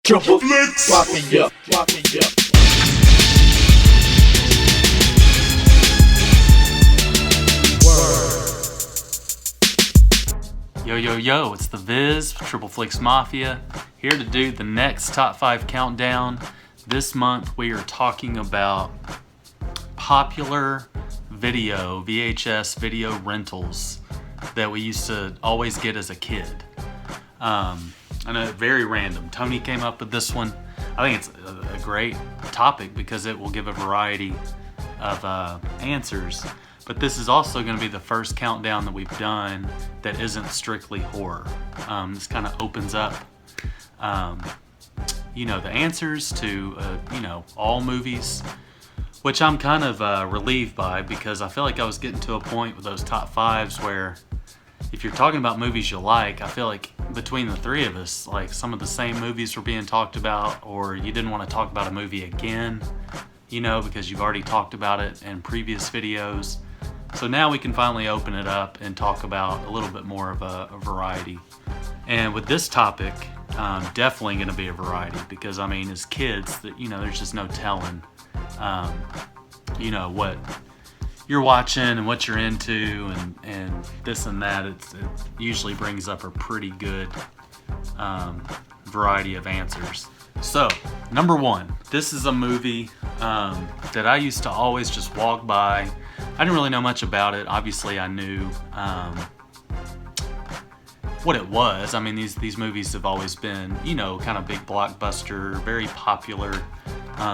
Triple Flix. Rockin' up, rockin' up. Yo, yo, yo, it's the Viz, Triple Flix Mafia, here to do the next Top 5 Countdown. This month we are talking about popular video, VHS video rentals that we used to always get as a kid. I know, very random. Tony came up with this one. I think it's a great topic because it will give a variety of answers. But this is also going to be the first countdown that we've done that isn't strictly horror. This kind of opens up, the answers to, all movies, which I'm kind of relieved by because I feel like I was getting to a point with those top fives where if you're talking about movies you like, I feel like between the three of us, like some of the same movies were being talked about, or you didn't want to talk about a movie again, because you've already talked about it in previous videos. So now we can finally open it up and talk about a little bit more of a variety. And with this topic, definitely going to be a variety because, as kids, there's just no telling, what you're watching and what you're into and this and that. It usually brings up a pretty good variety of answers. So, number one, this is a movie that I used to always just walk by. I didn't really know much about it. Obviously, I knew what it was. These movies have always been, kind of big blockbuster, very popular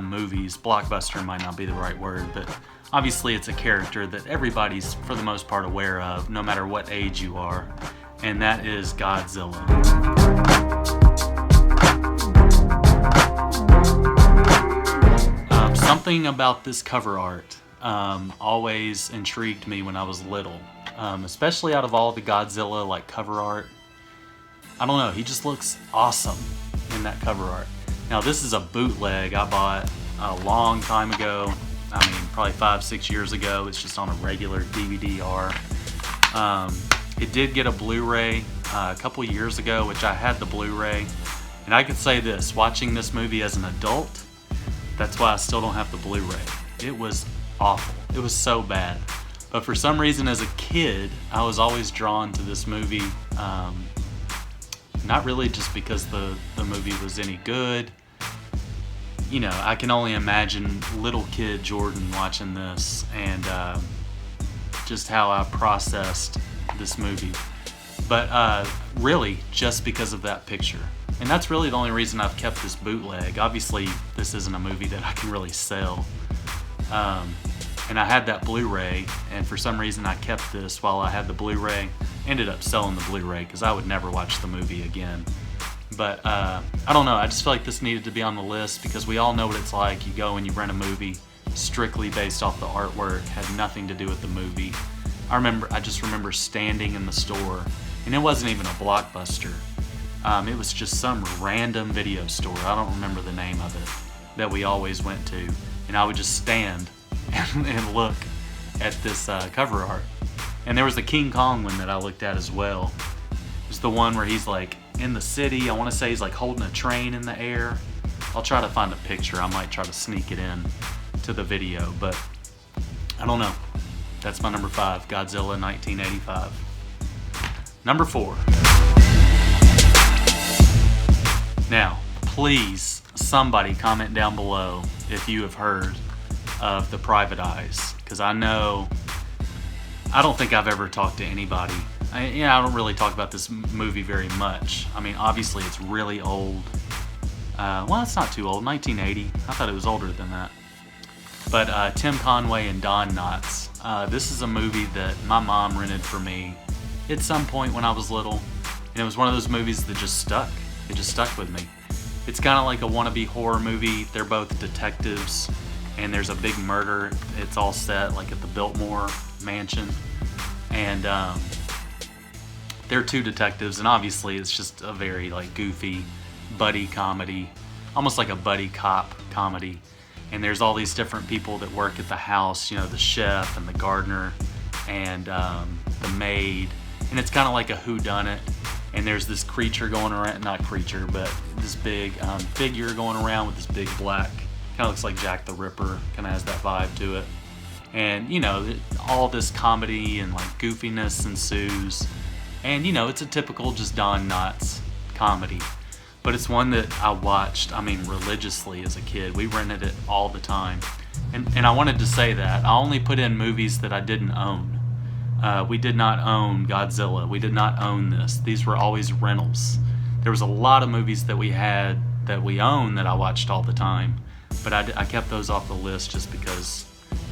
movies. Blockbuster might not be the right word, but obviously it's a character that everybody's, for the most part, aware of, no matter what age you are, and that is Godzilla. Something about this cover art always intrigued me when I was little, especially out of all the Godzilla cover art. I don't know, he just looks awesome in that cover art. Now this is a bootleg I bought a long time ago, probably 5-6 years ago. It's just on a regular DVD-R. It did get a Blu-ray a couple years ago, which I had the Blu-ray, and I could say this, watching this movie as an adult, that's why I still don't have the Blu-ray. It was awful. It was so bad. But for some reason as a kid, I was always drawn to this movie. Not really just because the movie was any good. I can only imagine little kid Jordan watching this and just how I processed this movie. But really, just because of that picture. And that's really the only reason I've kept this bootleg. Obviously, this isn't a movie that I can really sell. And I had that Blu-ray, and for some reason I kept this while I had the Blu-ray. Ended up selling the Blu-ray because I would never watch the movie again. But I don't know, I just feel like this needed to be on the list because we all know what it's like. You go and you rent a movie strictly based off the artwork, had nothing to do with the movie. I just remember standing in the store, and it wasn't even a Blockbuster. It was just some random video store, I don't remember the name of it, that we always went to. And I would just stand and look at this cover art. And there was the King Kong one that I looked at as well. It's the one where he's in the city. I want to say he's holding a train in the air. I'll try to find a picture. I might try to sneak it in to the video, but I don't know. That's my number 5, Godzilla 1985. Number 4. Now, please, somebody comment down below if you have heard of The Private Eyes, because I don't think I've ever talked to anybody. I don't really talk about this movie very much. Obviously it's really old. Well, it's not too old, 1980. I thought it was older than that. But Tim Conway and Don Knotts. This is a movie that my mom rented for me at some point when I was little. And it was one of those movies that just stuck. It just stuck with me. It's kind of like a wannabe horror movie. They're both detectives, and there's a big murder. It's all set at the Biltmore mansion. And they're two detectives, and obviously it's just a very goofy buddy comedy, almost like a buddy cop comedy. And there's all these different people that work at the house, the chef and the gardener and the maid. And it's kind of like a whodunit. and there's this creature going around, not creature, but this big figure going around with this big black, kind of looks like Jack the Ripper, kind of has that vibe to it. And, you know, all this comedy and like goofiness ensues. And, you know, it's a typical just Don Knotts comedy. But it's one that I watched, I mean, religiously as a kid. We rented it all the time. And I wanted to say that. I only put in movies that I didn't own. We did not own Godzilla. We did not own this. These were always rentals. There was a lot of movies that we had that we owned that I watched all the time. But I kept those off the list just because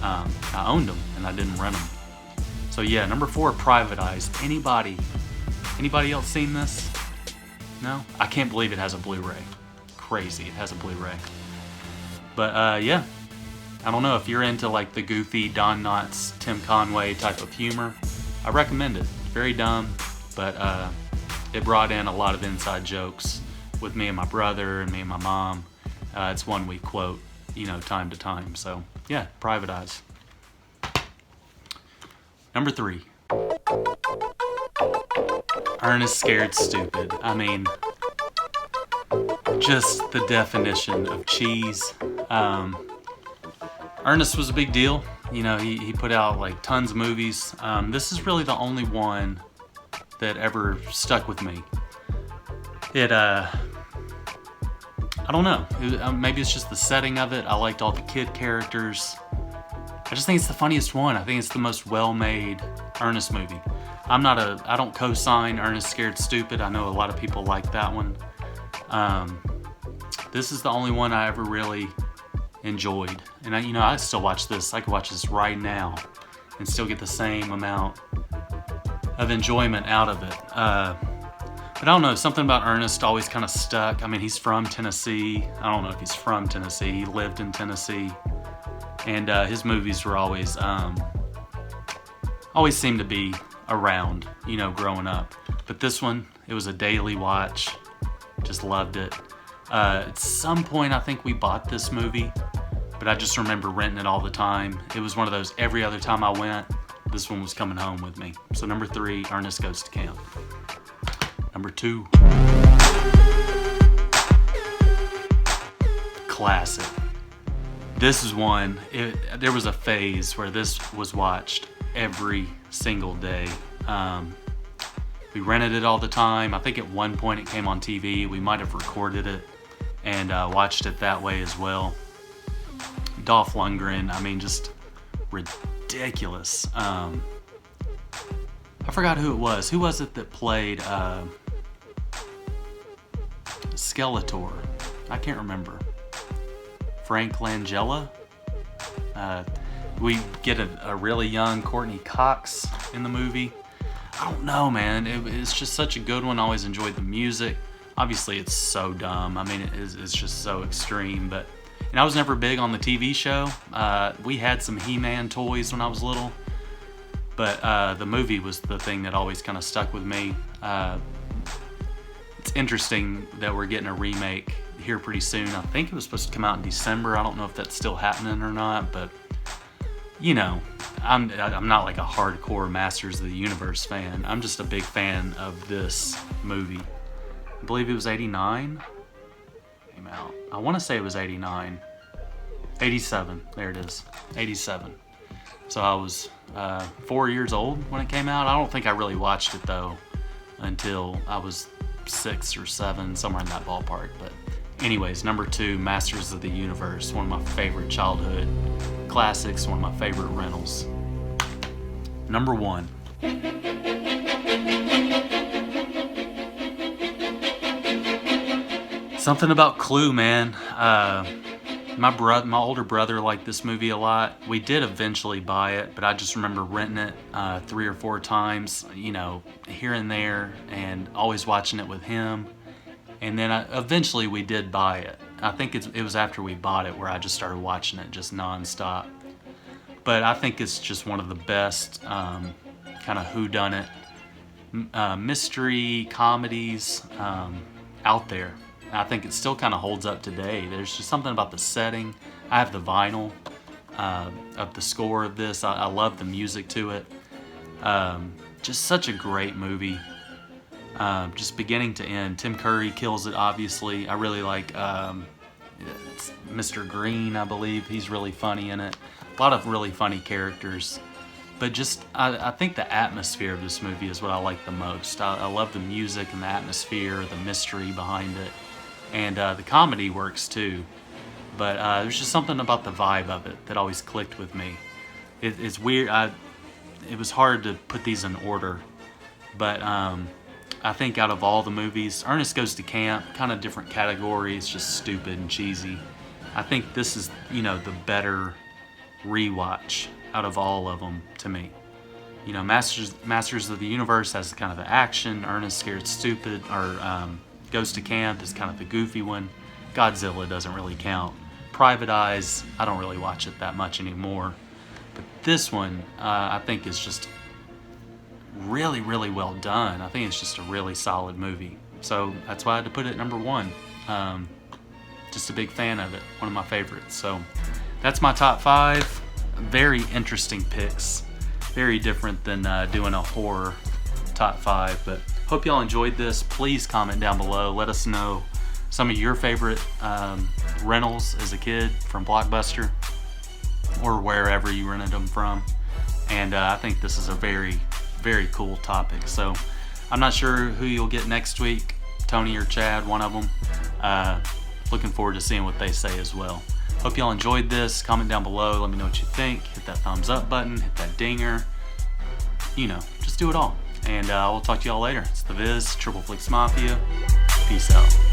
I owned them and I didn't rent them. So yeah, number 4, Private Eyes. Anybody else seen this? No? I can't believe it has a Blu-ray. Crazy, it has a Blu-ray. But yeah, I don't know if you're into like the goofy Don Knotts, Tim Conway type of humor. I recommend it. It's very dumb, but it brought in a lot of inside jokes with me and my brother and me and my mom. It's one we quote, you know, time to time. So yeah, Private Eyes. Number 3. Ernest Scared Stupid. I mean, just the definition of cheese. Ernest was a big deal. You know, he put out like tons of movies. This is really the only one that ever stuck with me. I don't know. Maybe it's just the setting of it. I liked all the kid characters. I just think it's the funniest one. I think it's the most well-made Ernest movie. I don't co-sign Ernest Scared Stupid. I know a lot of people like that one. This is the only one I ever really enjoyed. And I still watch this. I could watch this right now and still get the same amount of enjoyment out of it. But I don't know, something about Ernest always kind of stuck. I mean, he's from Tennessee. I don't know if he's from Tennessee. He lived in Tennessee. And his movies were always seemed to be around, you know, growing up. But this one, it was a daily watch. Just loved it. At some point, I think we bought this movie, but I just remember renting it all the time. It was one of those, every other time I went, this one was coming home with me. So number 3, Ernest Goes to Camp. Number 2, classic. This is one, there was a phase where this was watched every single day. We rented it all the time. I think at one point it came on TV. We might have recorded it and watched it that way as well. Dolph Lundgren, I mean, just ridiculous. I forgot who it was. Who was it that played Skeletor? I can't remember. Frank Langella. We get a really young Courtney Cox in the movie. I don't know, man. It's just such a good one. I always enjoyed the music. Obviously, it's so dumb. I mean, it's just so extreme. And I was never big on the TV show. We had some He-Man toys when I was little. But the movie was the thing that always kind of stuck with me. It's interesting that we're getting a remake here pretty soon. I think it was supposed to come out in December. I don't know if that's still happening or not, but you know, I'm not like a hardcore Masters of the Universe fan. I'm just a big fan of this movie. I believe it was 89 came out. I want to say it was 89. 87. There it is. 87. So I was 4 years old when it came out. I don't think I really watched it though until I was 6 or 7, somewhere in that ballpark. But anyways, number 2, Masters of the Universe, one of my favorite childhood classics, one of my favorite rentals. Number 1. Something about Clue, man. My older brother liked this movie a lot. We did eventually buy it, but I just remember renting it 3 or 4 times, you know, here and there, and always watching it with him. And then eventually we did buy it. I think it was after we bought it where I just started watching it just nonstop. But I think it's just one of the best kind of whodunit mystery comedies out there. I think it still kind of holds up today. There's just something about the setting. I have the vinyl of the score of this. I love the music to it. Just such a great movie. just beginning to end. Tim Curry kills it, obviously. I really like it's Mr. Green, I believe. He's really funny in it. A lot of really funny characters. But just, I think the atmosphere of this movie is what I like the most. I love the music and the atmosphere, the mystery behind it. And the comedy works too. But there's just something about the vibe of it that always clicked with me. It's weird. It was hard to put these in order. But I think out of all the movies, Ernest Goes to Camp, kind of different categories, just stupid and cheesy. I think this is, the better rewatch out of all of them to me. Masters of the Universe has kind of the action. Ernest Scared Stupid, or Goes to Camp is kind of the goofy one. Godzilla doesn't really count. Private Eyes, I don't really watch it that much anymore. But this one, I think is just really, really well done. I think it's just a really solid movie. So that's why I had to put it at number 1. Just a big fan of it. One of my favorites. So that's my top 5. Very interesting picks. Very different than doing a horror top 5. But hope y'all enjoyed this. Please comment down below. Let us know some of your favorite rentals as a kid from Blockbuster or wherever you rented them from. And I think this is a very, very cool topic. So I'm not sure who you'll get next week, Tony or Chad, one of them. Looking forward to seeing what they say as well. Hope y'all enjoyed this. Comment down below. Let me know what you think. Hit that thumbs up button. Hit that dinger. Just do it all. And we'll talk to y'all later. It's the Viz, Triple Flix Mafia. Peace out.